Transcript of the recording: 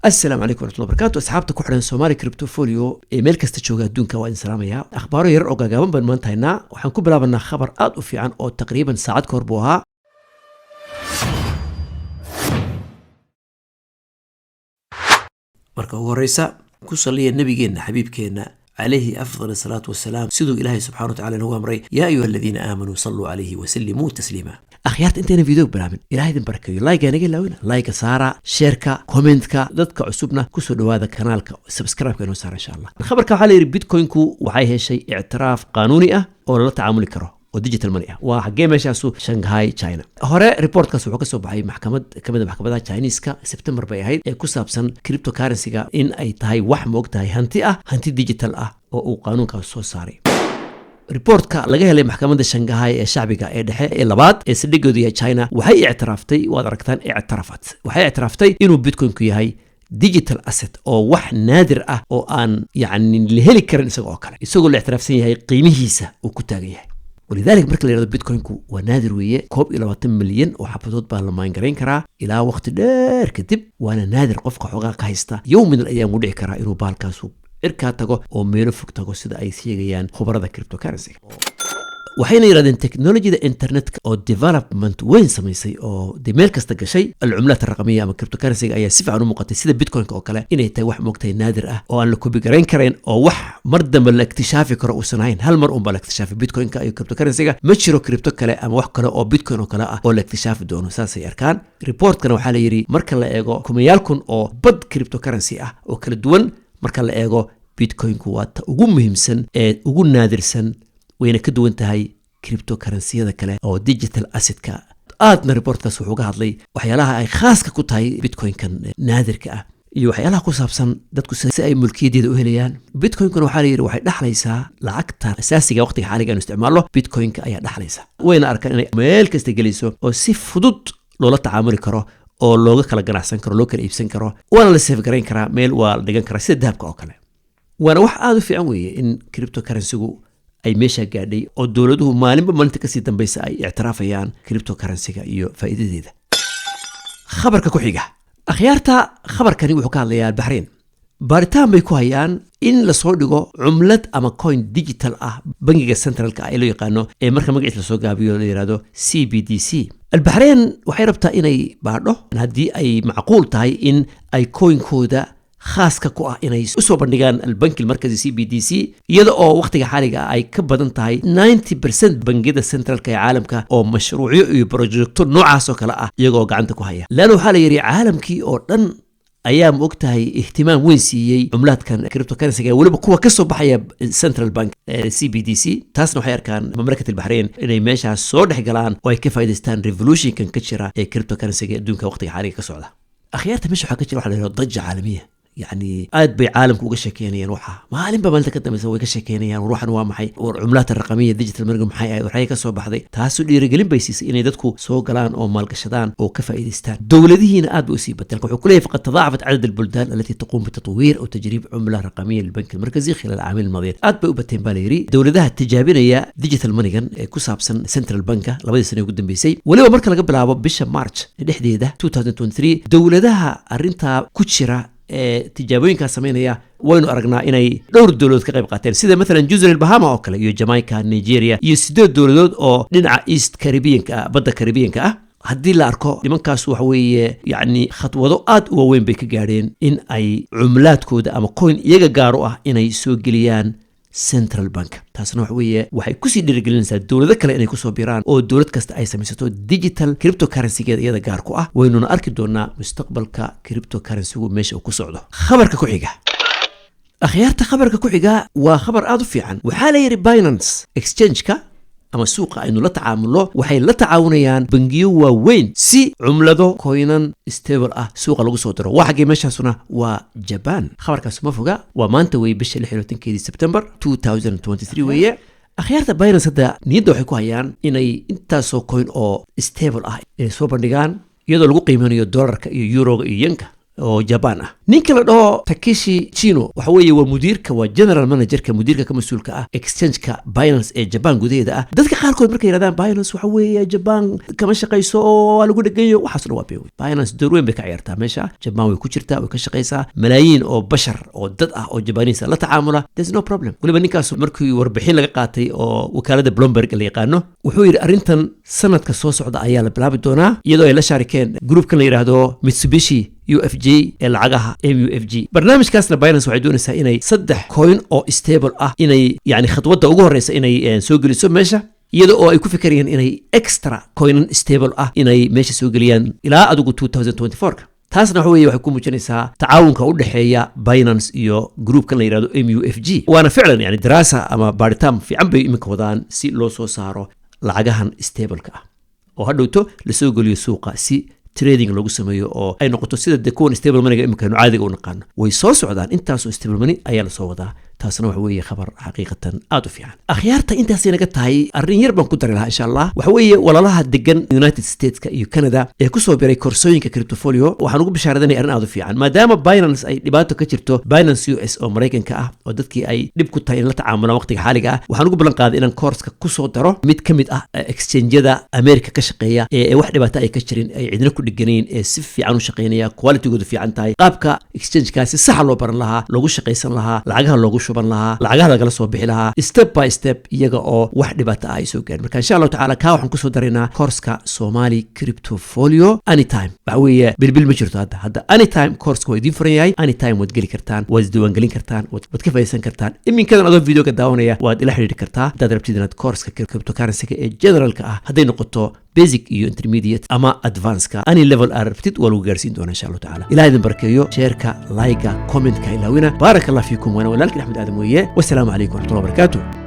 السلام عليكم ورحمة الله وبركاته. أصحابتك وحنا سومالي كريبتوفوليو إيميل كاستشوغا دونكا وإن سلاميا أخباره ير أوغا غابن بن مانتاينا وحنكو بلابنا خبر آد وفي عن أو تقريبا ساعات كوربوها marka ugu horeysa ku saliya nabigeena xabiibkeena عليه أفضل الصلاة والسلام سيدو إلهي سبحانه وتعالى هو أمري يا أيها الذين آمنوا صلوا عليه وسلموا تسليما أخيارت انتين فيديو برامن إلهي دين بركة لايك أنا قلنا لايك سارة شيركا كومنتكا ضدك عصوبنا كسر هذا كانالك سبسكرايب كانوا سارة إن شاء الله الخبر كحالي بيتكوين كو وحي شيء اعتراف قانوني أو لا تعامل كره وديجيتال ماني وحقي ماشاسو شنغهاي تشاينا هوري ريبورت كاسو wuxuu kasoo baxay kamida maxkamada Chinese-ka September bay ahayd ee ku saabsan cryptocurrency-ga in ay tahay wax moogtahay hanti digital ah oo uu qaanuunka soo saaray reportka laga helay maxkamadda Shanghai ee shacbiga ee dhexe ee labaad ee sidhigoodii ee China waxay ictiraaftay waad aragtaan waxay ictiraaftay inuu bitcoin-ku yahay digital asset oo wax naadir ah oo aan la heli karin isagoo la ictiraafsan yahay qiimihiisa uu ku taagan yahay ولذلك مركل يرد بيتكوين كو ونادر ويه كوب إلى 20 مليون وحبطوت بالماين قرين كرا إلى وقت دير كتب وانا نادر قفق حقا كهيستا يوم من الأيام وديع كرا إنو بالكاسو إركاتاقو أو ميلو فوقتاقو سيدا أي سيغيان خبرة دا كريبتو كارنسي وحين يرادين تكنولوجي دا انترنت او ديفلوبمنت وين سميسي او دي ميل كاستاقا شيء العملات الرقمية اما كريبتو كارنسي ايا سيفا عنو مقاتي سيدا بيتكوين كو كلا إنه يتاي وح موقتاي نادر او ان لكو بيقرين كرين او وح مردم الاكتشافي كرا وسنعين هل مر بالاكتشافي بيتكوين كا ايو كريبتو كارنسي مجرو كريبتو كلا اما وح كلا او بيتكوين او كلا او الاكتشاف دونو ساسي اركان ريبورت كانوا حالا يري مركا لا ايغو كوميالكون او بد كريبتو كارنسي او كلا دوان مركا لا ايغو بيتكوين كو واتا ugu muhiimsan ee ugu naadirsan wayna ka duwan tahay cryptocurrency-da kale oo digital asset-ka aadna reportkaas wuxuu ka hadlay waxyaalaha ay khaaska ku tahay bitcoin-kan naadirka ah iyo waxyaalaha ku saabsan dadku si ay mulkiyadeeda u helayaan bitcoin-kan waxaa la yiri waxay dhaxlaysaa lacagta asaasiga waqtiga xaaliga aan isticmaalo bitcoin-ka ayaa dhaxlaysa wayna arkaan inay meel kasta gelayso oo si fudud loola tacaamuli karo oo looga kala ganacsan karo loo kala iibsan karo waana la save garayn karaa meel waa la dhigan karaa sida dahabka oo kale waana wax aad u fiican weeye in cryptocurrency-gu ay meesha gaadhay oo dawladuhu maalinba maalinta ka sii dambaysa ay ictiraafayaan cryptocurrency-ga iyo faa'iidadeeda khabarka ku xiga akhyaarta khabarkani wuxuu ka hadlayaa Bahrain baaritaan bay ku hayaan in la soo dhigo cumlad ama coin digital ah bangiga centralka ee loo yaqaano ee marka magaciisa la soo gaabiyo la yiraahdo CBDC Bahrain waxay rabtaa inay baadho haddii ay macquul tahay in ay coin-kooda خاصة كوا إنه يسوى بندقان البنك المركزي CBDC يدا أو وقت حالي أي كبدن تاي 90% بنجدا سنترال كعالم كا أو مشروعي بروجكتور نوع سوكلا يجوا قعنتك وهاي لأنه حالي يري عالم كي أردن أيام وقتها اهتمام وينسي عملات كان كريبتو كارنسي ولا بقوة كسب بحياة سنترال بنك CBDC تاسنو حير كان مملكة البحرين إنه ماشى صور حقلان وكيف يدستان ريفولوشن كان كتشرا كريبتو كارنسي دون كوقت حالي كسعودة أخيرا مش حكيت روح على ضجة عالمية آد بي عالم كوغا شاكينيان روحها مالين بمالتا كدام يسوي كشاكينيان وروحا وامحي والعملات الرقمية ديجيتال مرقم حي وحي كسو بحضي تاسو ديريغلين بيسيس إني دادكو سو قلان أو مالكشدان أو كفايدستان دولدهين آد بأسيبت تلك وحكوليه فقد تضاعفت عدد البلدان التي تقوم بتطوير أو تجريب عملة رقمية للبنك المركزي خلال العامين الماضية آد بأوبتين باليري دولدها التجابينية ديجيتال مانيغان كوسابسن سنترال بنكا لبدي سنة يقدم بيسي ولو مركا لقبل عباب بشا مارش الحديدة 2023 دولدها أرنتا كوتشرا تجابوين سمينيا وين أرجعنا إني دور دولود كقيب قاتل سيدا مثلا جزر البهاما أو كلا يو جامايكا نيجيريا يسدود دولود أو ننع إيست كاريبيان بدأ كاريبيان هدي لاركو لمن كاسو حوي خطوة ضوءات وين بيك جارين إن أي عملات كود أما كوين يجا جاروه إن يسوق جليان سنترال بنك تاسنو حويه waxay ku sii dhirgelinaysaa dawlado kale inay ku soo biiraan oo dawlad kasta ay samaysato digital cryptocurrency-geeda iyada gaar ku ah waynuna arki doonaa mustaqbalka cryptocurrency-gu meesha uu ku socdo khabarka ku xiga akhyaarta khabarka ku xiga waa khabar aad u fiican waxaa la yiri Binance exchange-ka ama suuqa aynu la tacaamulo waxay la tacaawunayaan bangiyo waaweyn si cumlado coinan stable ah suuqa lagu soo diro waxay meeshaasuna waa Japan khabarkaas ma foga waa maanta way bisha 16 September 2023 weeye akhyaarta Binance hadda niyadda waxay ku hayaan inay intaasoo coin oo stable ah ay soo bandhigaan iyadoo lagu qiimeeyo dollarka iyo euroga iyo yenka oo Japan ah ninka la dhaho Takeshi Chino waxa weeye waa mudiirka waa general managerka mudiirka ka mas'uulka ah exchange-ka Binance ee Japan gudaheeda ah dadka qaarkood markay yiraahdaan Binance waxa weeye Japan kama shaqeyso oo lagu dhagayo waxaas waa beeyo Binance door weyn bay ka ciyaartaa meesha Japan way ku jirtaa way ka shaqeysaa malaayiin oo bashar oo dad ah oo Japanese la tacaamula there's no problem waliba ninkaas markii warbixin laga qaatay oo wakaalada Bloomberg la yaqaano wuxuu yiri arintan sanadka soo socda ayaa la bilaabi doonaa iyadoo ay la shaarikeen groupkan la yiraahdo Mitsubishi UFJ ee lacagaha MUFG barnaamijkaasna Binance waxay doonaysaa inay 3 coin oo stable ah inay yani khadwadda ugu horeysa inay soo geliso meesha iyadoo oo ay ku fikirayaan inay extra coin stable ah inay meesha soo geliyaan ilaa adigu 2024 taasna waxa weeye waxay ku muujinaysaa tacaawunka u dhaxeeya Binance iyo groupkan la yiraahdo MUFG waana ficlan yani daraasa ama baaritaan fiican bay imika wadaan si loo soo saaro lacagahan stable-ka ah oo hadhowto la soo geliyo suuqa si trading lagu sameeyo oo ay noqoto sida de kuwan stable money imika caadiga u naqaan way soo socdaan intaas oo stable money ayaa la soo wadaa taasna waxa weeye khabar xaqiiqatan aad u fiican akhyaarta intaas inaga tahay arrin yar baan ku dari lahaa insha Allah waxa weeye walalaha degan United States-ka iyo Canada ee ku soo biray koorsooyinka cryptofolio waxaan ugu bishaaradanayaa arrin aad u fiican maadaama Binance ay dhibaato ka jirto Binance US oo Mareykanka ah oo dadkii ay dhib ku tahay in la tacaamulaan waqtiga xaaliga ah waxaan ugu ballan qaaday inaan course-ka ku soo daro mid ka mid ah exchange-yada America ka shaqeeya ee wax dhibaato ay ka jirin ay cidina ku dhiganeen ee si fiican u shaqeynaya quality-goodu fiican tahay qaabka exchange-kaasi sax loo baran lahaa lagu shaqeysan lahaa lacagaha loogu shuban lahaa lacagaha lagala soo bixi lahaa step by step iyaga oo wax dhibaato ah ay soo gaareen marka insha Allah taala ka waxaan ku soo dareynaa course-ka Somali Cryptofolio anytime waxa weeye bilbil ma jirto hadda anytime course-ka waa idin furan yahay anytime waad geli kartaan waad diiwaan gelin kartaan waad ka faa'iideysan kartaan iminkadan adoo video-ga daawanaya waad ila xiriiri kartaa haddaad rabtid inaad course-ka cryptocurrency-ga ee general-ka ah hadday noqoto basic iyo intermediate ama advanced-ka any level aad rabtid waa lagu gaarsiin doonaa insha Allah taala ilaahay idin barakeeyo share-ka like-ga comment-ka ilaawina barakallahu fiikum wa ana walaalkiin Axmed Aadam weeye wassalaamu calaykum wa rahmatullahi wa barakaatuh